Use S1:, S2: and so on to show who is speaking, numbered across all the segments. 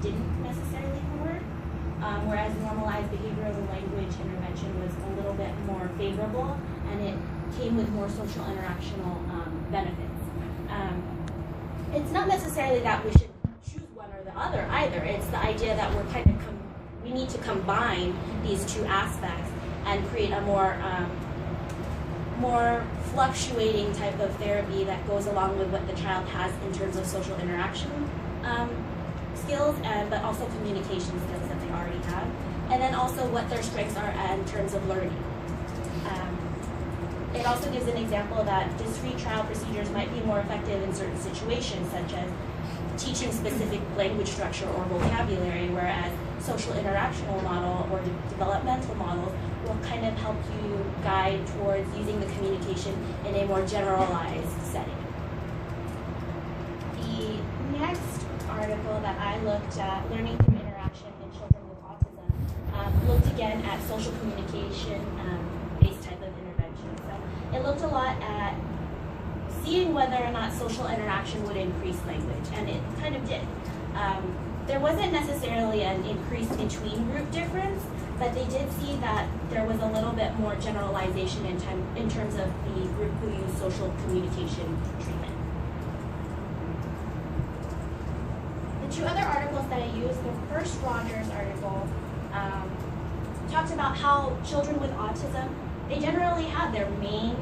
S1: didn't necessarily hurt, whereas normalized behavioral and language intervention was a little bit more favorable, and it came with more social interactional benefits. It's not necessarily that we should choose one or the other either. It's the idea that we're kind of we need to combine these two aspects and create a more fluctuating type of therapy that goes along with what the child has in terms of social interaction skills, but also communication skills that they already have, and then also what their strengths are in terms of learning. It also gives an example that discrete trial procedures might be more effective in certain situations, such as teaching specific language structure or vocabulary, whereas social interactional model or developmental models will kind of help you guide towards using the communication in a more generalized setting. The next article that I looked at, Learning Through Interaction in Children with Autism, looked again at social communication based type of intervention. So it looked a lot at seeing whether or not social interaction would increase language, and it kind of did. There wasn't necessarily an increase between group difference, but they did see that there was a little bit more generalization in terms of the group who used social communication treatment. The two other articles that I used, the first Rogers article talked about how children with autism, they generally have their main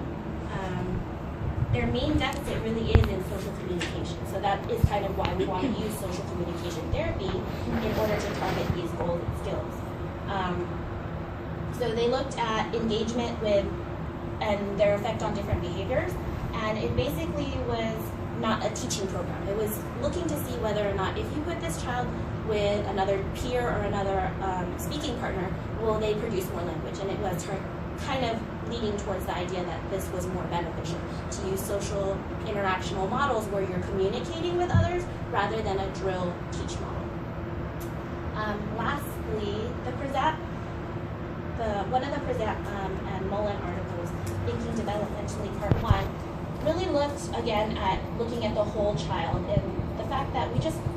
S1: deficit really is in social communication. So that is kind of why we want to use social communication therapy in order to target these goals and skills. So they looked at engagement with and their effect on different behaviors, and it basically was not a teaching program. It was looking to see whether or not if you put this child with another peer or another speaking partner, will they produce more language? And it was kind of leading towards the idea that this was more beneficial to use social interactional models where you're communicating with others rather than a drill teach model. Lastly, one of the Prezat and Mullen articles, Thinking Developmentally Part 1, really looked again at looking at the whole child and the fact that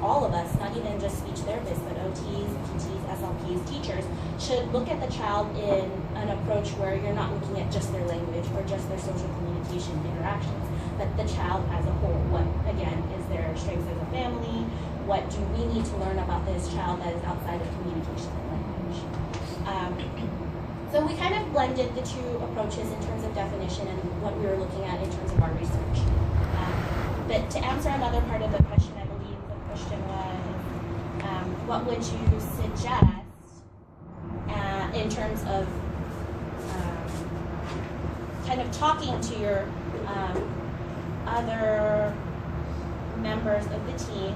S1: all of us, not even just speech therapists, but OTs, PTs, SLPs, teachers, should look at the child in an approach where you're not looking at just their language or just their social communication interactions, but the child as a whole. What, again, is their strengths as a family? What do we need to learn about this child that is outside of communication and language? So we kind of blended the two approaches in terms of definition and what we were looking at in terms of our research. But to answer another part of the question, I believe the question was, what would you suggest in terms of kind of talking to your other members of the team,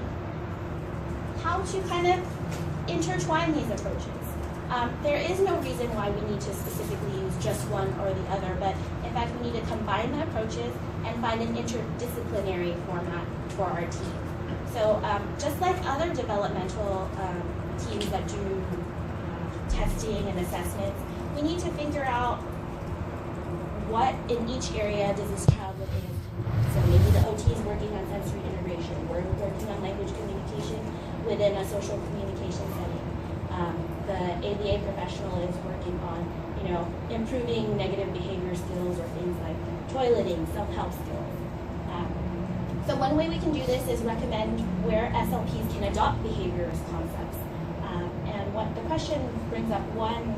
S1: how to kind of intertwine these approaches? There is no reason why we need to specifically use just one or the other, but in fact we need to combine the approaches and find an interdisciplinary format for our team. So just like other developmental teams that do testing and assessments, we need to figure out what in each area does this child with ASD need. So maybe the OT is working on sensory integration, we're working on language communication within a social communication setting. The ABA professional is working on, improving negative behavior skills or things like toileting, self-help skills. So one way we can do this is recommend where SLPs can adopt behaviorist concepts. And what the question brings up one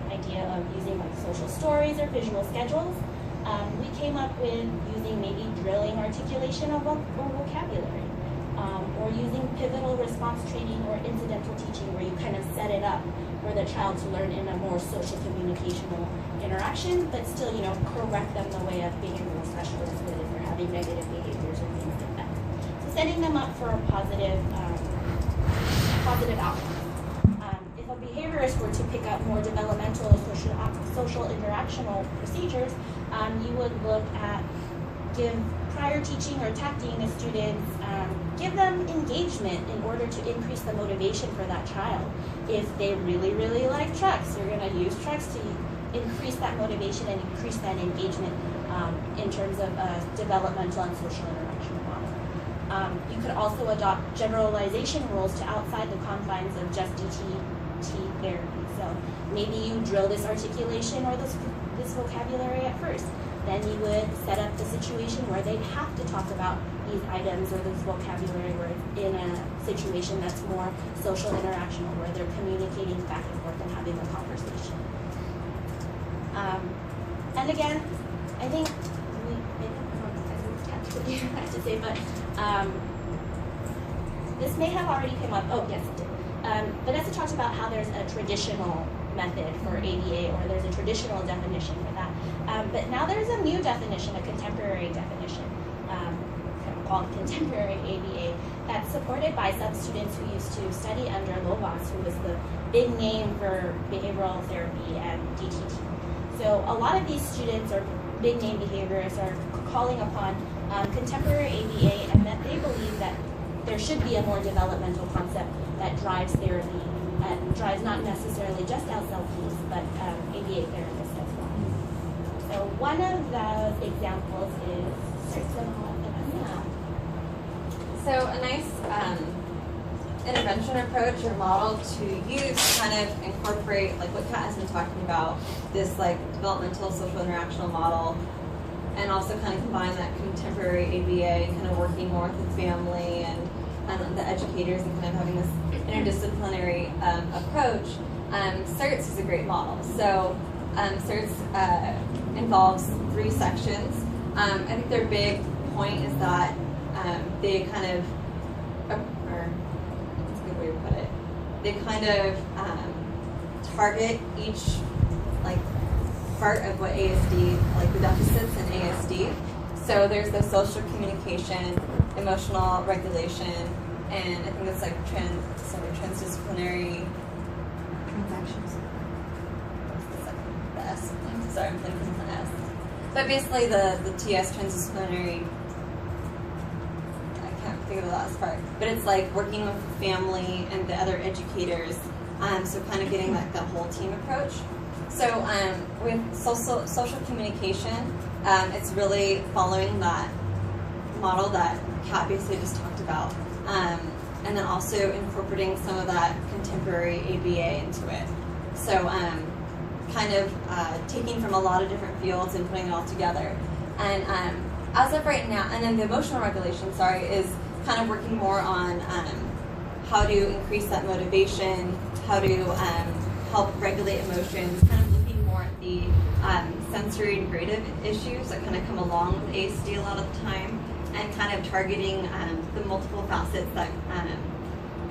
S1: idea of using like social stories or visual schedules. We came up with using maybe drilling articulation or vocabulary. Or using pivotal response training or incidental teaching where you kind of set it up for the child to learn in a more social communicational interaction, but still, correct them the way a behavioral specialist would if they're having negative behaviors or things like that. So setting them up for a positive outcome. If a behaviorist were to pick up more developmental social interactional procedures, you would look at prior teaching or tacting the students, give them engagement in order to increase the motivation for that child. If they really, really like trucks, you're going to use trucks to increase that motivation and increase that engagement in terms of a developmental and social interaction model. You could also adopt generalization rules to outside the confines of just DT therapy. So maybe you drill this articulation or this vocabulary at first. Then you would set up the situation where they'd have to talk about these items or this vocabulary words in a situation that's more social interactional, where they're communicating back and forth and having a conversation. And again, I think I have to say, but this may have already come up. Oh, yes, it did. Vanessa talked about how there's a traditional method for ABA, or there's a traditional definition for that. But now there's a new definition, a contemporary definition, called contemporary ABA, that's supported by some students who used to study under Lovas, who was the big name for behavioral therapy and DTT. So a lot of these students or big name behaviorists are calling upon contemporary ABA, and that they believe that there should be a more developmental concept that drives therapy, drives not necessarily just LSLPs, but ABA therapists as well. So one of those examples is
S2: So a nice intervention approach or model to use to kind of incorporate, like what Kat has been talking about, this like developmental social interactional model, and also kind of combine that contemporary ABA, kind of working more with the family and the educators, and kind of having this interdisciplinary approach. CERTS is a great model. So CERTS involves 3 sections. I think their big point is that they kind of, or that's a good way to put it, they kind of target each like part of what ASD, like the deficits in ASD. So there's the social communication, emotional regulation, and I think it's like transdisciplinary transactions. The S. Sorry, I'm thinking of the S. But basically the TS, transdisciplinary, I can't think of the last part, but it's like working with the family and the other educators, so kind of getting like that whole team approach. So with social communication, it's really following that model that Kat basically just talked about, and then also incorporating some of that contemporary ABA into it. So kind of taking from a lot of different fields and putting it all together. And as of right now, and then the emotional regulation, is kind of working more on how to increase that motivation, how to help regulate emotions, kind of looking more at the sensory integrative issues that kind of come along with ASD a lot of the time, and kind of targeting the multiple facets that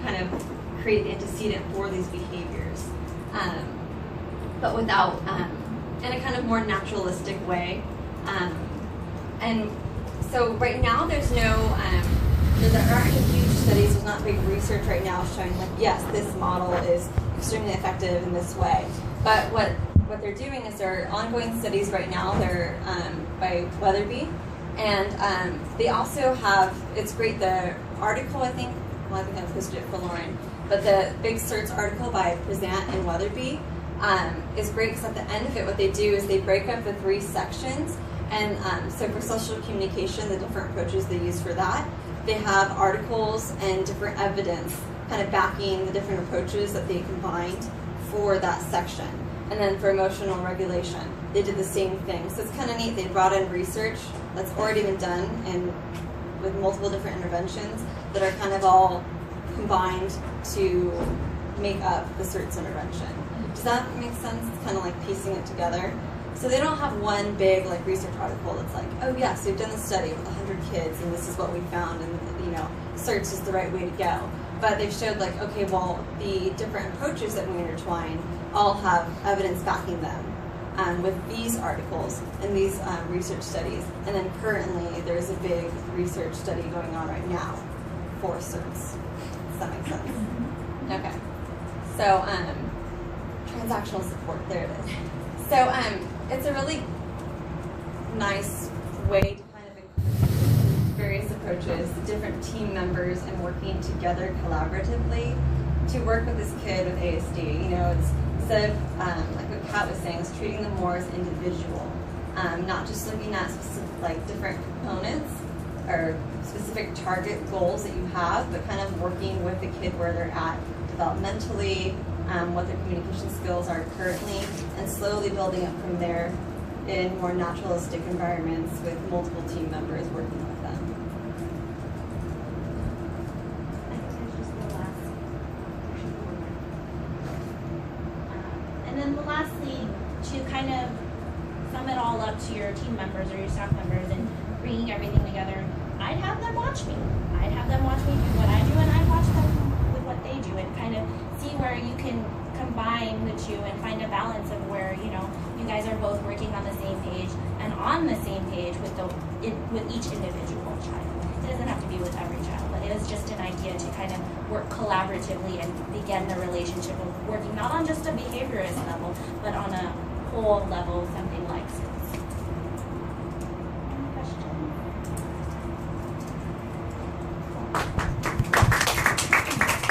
S2: kind of create the antecedent for these behaviors, but without, in a kind of more naturalistic way. And so right now there's no, there aren't any huge studies, there's not big research right now showing like, yes, this model is extremely effective in this way. But what they're doing is there are ongoing studies right now. They're by Weatherby, and they also have, it's great, the article, I think I posted it for Lauren, but the big CERTS article by Prezant and Weatherby is great, because at the end of it, what they do is they break up the 3 sections. And so for social communication, the different approaches they use for that, they have articles and different evidence kind of backing the different approaches that they combined for that section. And then for emotional regulation, they did the same thing. So it's kind of neat. They brought in research that's already been done and with multiple different interventions that are kind of all combined to make up the CERTS intervention. Does that make sense? It's kind of like piecing it together. So they don't have one big like research article that's like, oh yes, we've done this study with 100 kids and this is what we found, and CERTS is the right way to go. But they've showed like, okay, well, the different approaches that we intertwine all have evidence backing them with these articles and these research studies. And then currently there's a big research study going on right now for CERTS. Does that make sense? Okay. So transactional support, there it is. So it's a really nice way to kind of include various approaches, different team members, and working together collaboratively to work with this kid with ASD. It's instead of, like what Kat was saying, is treating them more as individual, not just looking at specific, like different components, or specific target goals that you have, but kind of working with the kid where they're at developmentally, what their communication skills are currently, and slowly building up from there in more naturalistic environments with multiple team members working with them.
S1: I think there's just the last. And then lastly, to kind of sum it all up to your team members or your staff members and bringing everything together, I'd have them watch me. I'd have them watch me do what I do, and I'd watch them with what they do, and kind of see where you can combine the two and find a balance of where, you know, you guys are both working on the same page and on the same page with with each individual child. It doesn't have to be with every child, but it was just an idea to kind of work collaboratively and begin the relationship of working not on just a behaviorist level, but on a whole level, something like SIRS.